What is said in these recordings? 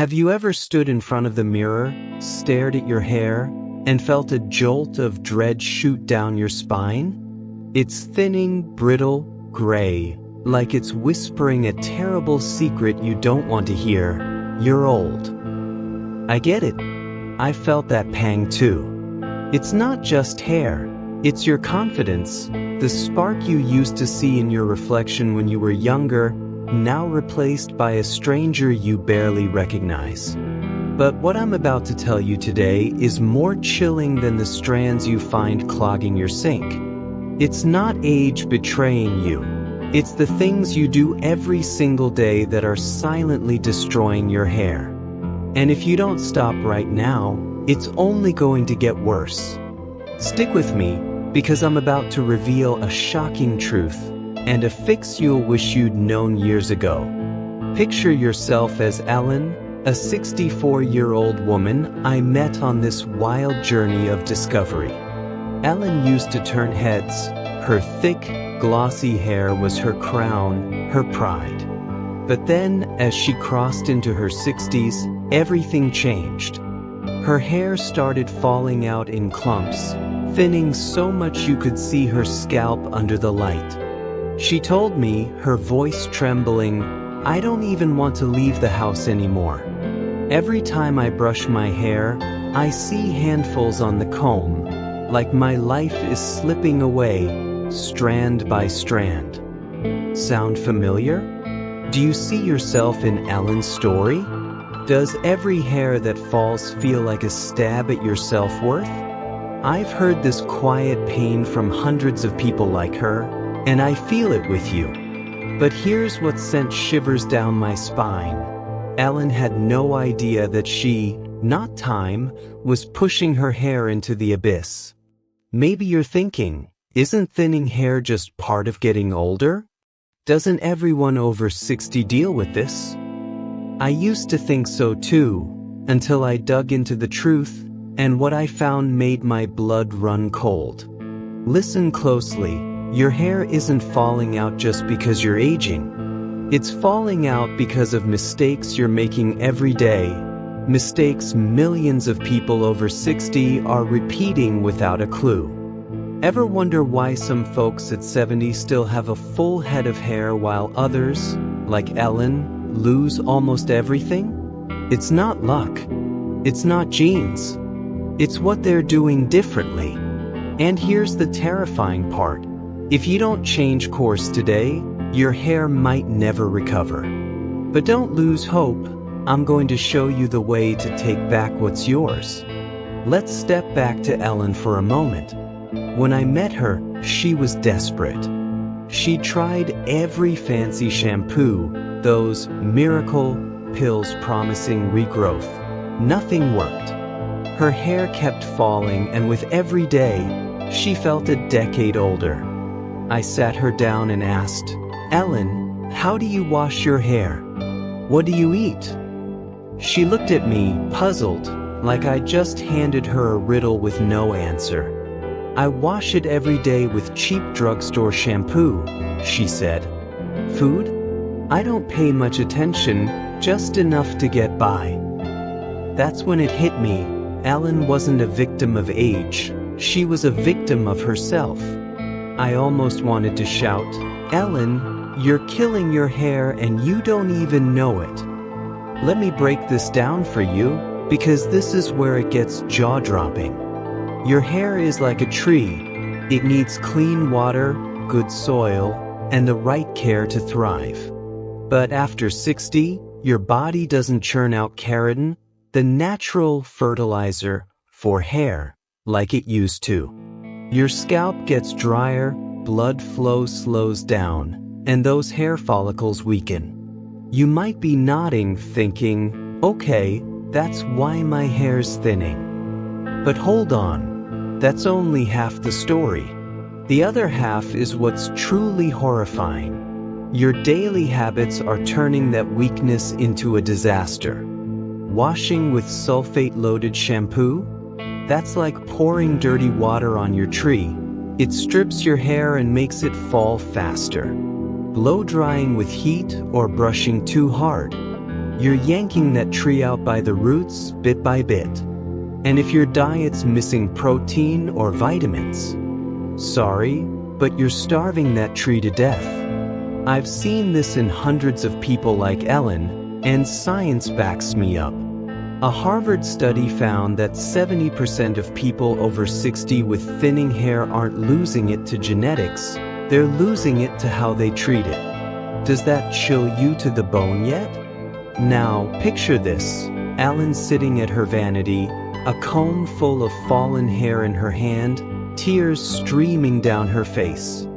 Have you ever stood in front of the mirror, stared at your hair, and felt a jolt of dread shoot down your spine? It's thinning, brittle, gray, like it's whispering a terrible secret you don't want to hear. You're old. I get it. I felt that pang too. It's not just hair. It's your confidence, the spark you used to see in your reflection when you were younger, now replaced by a stranger you barely recognize. But what I'm about to tell you today is more chilling than the strands you find clogging your sink. It's not age betraying you. It's the things you do every single day that are silently destroying your hair. And if you don't stop right now, it's only going to get worse. Stick with me, because I'm about to reveal a shocking truth and a fix you'll wish you'd known years ago. Picture yourself as Ellen, a 64-year-old woman I met on this wild journey of discovery. Ellen used to turn heads. Her thick, glossy hair was her crown, her pride. But then, as she crossed into her 60s, everything changed. Her hair started falling out in clumps, thinning so much you could see her scalp under the light. She told me, her voice trembling, "I don't even want to leave the house anymore. Every time I brush my hair, I see handfuls on the comb, like my life is slipping away, strand by strand." Sound familiar? Do you see yourself in Ellen's story? Does every hair that falls feel like a stab at your self-worth? I've heard this quiet pain from hundreds of people like her, and I feel it with you. But here's what sent shivers down my spine. Ellen had no idea that she, not time, was pushing her hair into the abyss. Maybe you're thinking, isn't thinning hair just part of getting older? Doesn't everyone over 60 deal with this? I used to think so too, until I dug into the truth, and what I found made my blood run cold. Listen closely. Your hair isn't falling out just because you're aging. It's falling out because of mistakes you're making every day, mistakes millions of people over 60 are repeating without a clue. Ever wonder why some folks at 70 still have a full head of hair while others, like Ellen, lose almost everything? It's not luck. It's not genes. It's what they're doing differently. And here's the terrifying part. If you don't change course today, your hair might never recover. But don't lose hope. I'm going to show you the way to take back what's yours. Let's step back to Ellen for a moment. When I met her, she was desperate. She tried every fancy shampoo, those miracle pills promising regrowth. Nothing worked. Her hair kept falling, and with every day, she felt a decade older. I sat her down and asked, "Ellen, how do you wash your hair? What do you eat?" She looked at me, puzzled, like I just handed her a riddle with no answer. "I wash it every day with cheap drugstore shampoo," she said. "Food? I don't pay much attention, just enough to get by." That's when it hit me. Ellen wasn't a victim of age. She was a victim of herself. I almost wanted to shout, "Ellen, you're killing your hair and you don't even know it." Let me break this down for you, because this is where it gets jaw-dropping. Your hair is like a tree. It needs clean water, good soil, and the right care to thrive. But after 60, your body doesn't churn out keratin, the natural fertilizer for hair, like it used to. Your scalp gets drier, blood flow slows down, and those hair follicles weaken. You might be nodding, thinking, "Okay, that's why my hair's thinning." But hold on, that's only half the story. The other half is what's truly horrifying. Your daily habits are turning that weakness into a disaster. Washing with sulfate-loaded shampoo? That's like pouring dirty water on your tree. It strips your hair and makes it fall faster. Blow drying with heat or brushing too hard. You're yanking that tree out by the roots, bit by bit. And if your diet's missing protein or vitamins, sorry, but you're starving that tree to death. I've seen this in hundreds of people like Ellen, and science backs me up. A Harvard study found that 70% of people over 60 with thinning hair aren't losing it to genetics, they're losing it to how they treat it. Does that chill you to the bone yet? Now, picture this. Ellen sitting at her vanity, a comb full of fallen hair in her hand, tears streaming down her face.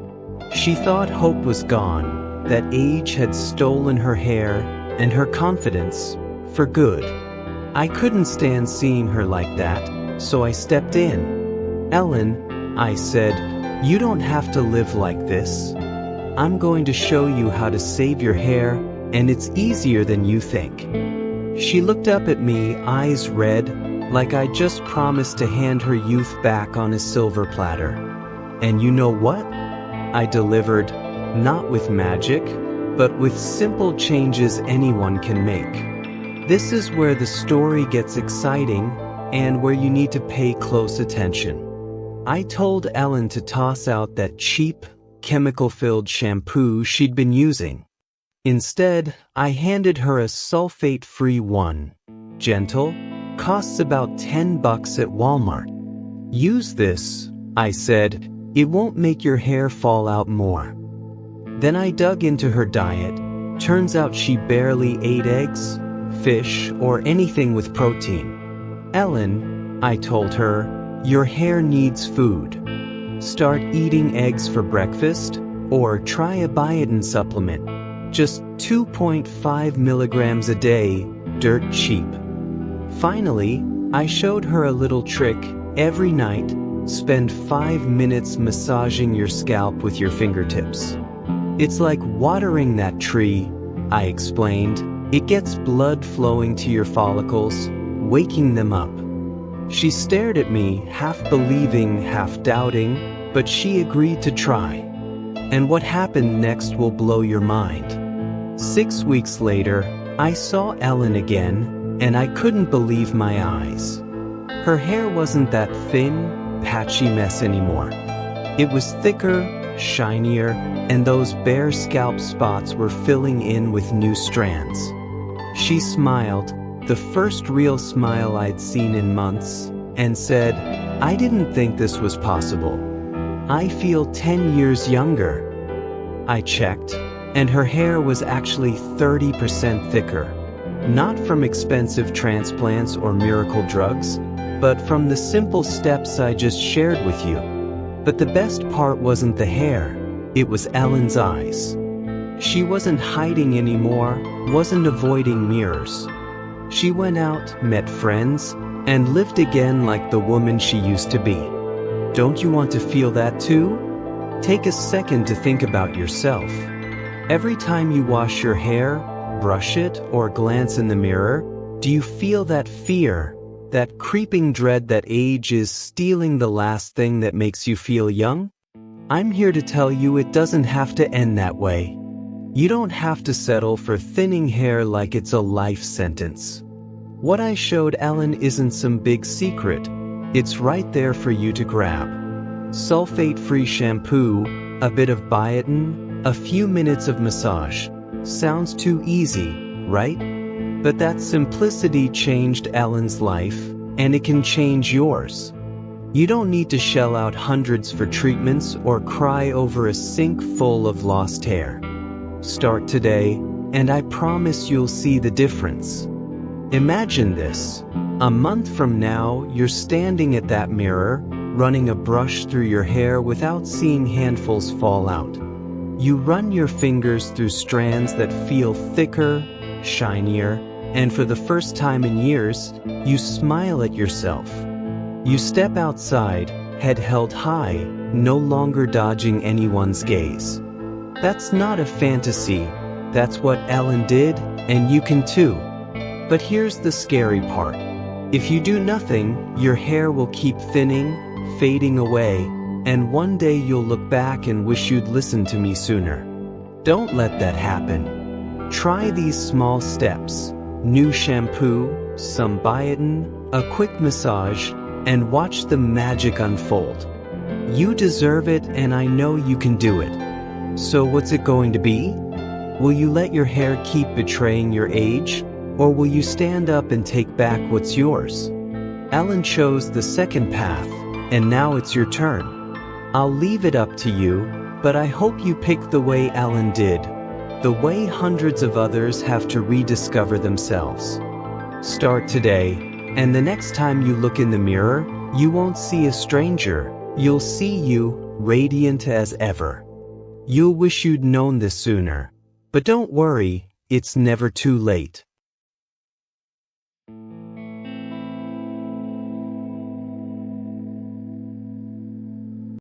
She thought hope was gone, that age had stolen her hair and her confidence, for good. I couldn't stand seeing her like that, so I stepped in. "Ellen," I said, "you don't have to live like this. I'm going to show you how to save your hair, and it's easier than you think." She looked up at me, eyes red, like I just promised to hand her youth back on a silver platter. And you know what? I delivered, not with magic, but with simple changes anyone can make. This is where the story gets exciting and where you need to pay close attention. I told Ellen to toss out that cheap, chemical-filled shampoo she'd been using. Instead, I handed her a sulfate-free one. Gentle, costs about $10 at Walmart. "Use this," I said. "It won't make your hair fall out more." Then I dug into her diet. Turns out she barely ate eggs, fish, or anything with protein. "Ellen," I told her, "your hair needs food. Start eating eggs for breakfast, or try a biotin supplement. Just 2.5 milligrams a day, dirt cheap." Finally, I showed her a little trick. Every night, spend 5 minutes massaging your scalp with your fingertips. "It's like watering that tree," I explained. "It gets blood flowing to your follicles, waking them up." She stared at me, half believing, half doubting, but she agreed to try. And what happened next will blow your mind. 6 weeks later, I saw Ellen again, and I couldn't believe my eyes. Her hair wasn't that thin, patchy mess anymore. It was thicker, shinier, and those bare scalp spots were filling in with new strands. She smiled, the first real smile I'd seen in months, and said, "I didn't think this was possible. I feel 10 years younger." I checked, and her hair was actually 30% thicker. Not from expensive transplants or miracle drugs, but from the simple steps I just shared with you. But the best part wasn't the hair, it was Ellen's eyes. She wasn't hiding anymore, wasn't avoiding mirrors. She went out, met friends, and lived again like the woman she used to be. Don't you want to feel that too? Take a second to think about yourself. Every time you wash your hair, brush it, or glance in the mirror, do you feel that fear, that creeping dread that age is stealing the last thing that makes you feel young? I'm here to tell you it doesn't have to end that way. You don't have to settle for thinning hair like it's a life sentence. What I showed Ellen isn't some big secret. It's right there for you to grab. Sulfate-free shampoo, a bit of biotin, a few minutes of massage. Sounds too easy, right? But that simplicity changed Ellen's life, and it can change yours. You don't need to shell out hundreds for treatments or cry over a sink full of lost hair. Start today, and I promise you'll see the difference. Imagine this. A month from now, you're standing at that mirror, running a brush through your hair without seeing handfuls fall out. You run your fingers through strands that feel thicker, shinier, and for the first time in years, you smile at yourself. You step outside, head held high, no longer dodging anyone's gaze. That's not a fantasy. That's what Ellen did, and you can too. But here's the scary part. If you do nothing, your hair will keep thinning, fading away, and one day you'll look back and wish you'd listened to me sooner. Don't let that happen. Try these small steps. New shampoo, some biotin, a quick massage, and watch the magic unfold. You deserve it, and I know you can do it. So what's it going to be? Will you let your hair keep betraying your age, or will you stand up and take back what's yours? Alan chose the second path, and now it's your turn. I'll leave it up to you, but I hope you pick the way Alan did, the way hundreds of others have to rediscover themselves. Start today, and the next time you look in the mirror, you won't see a stranger, you'll see you, radiant as ever. You'll wish you'd known this sooner. But don't worry, it's never too late.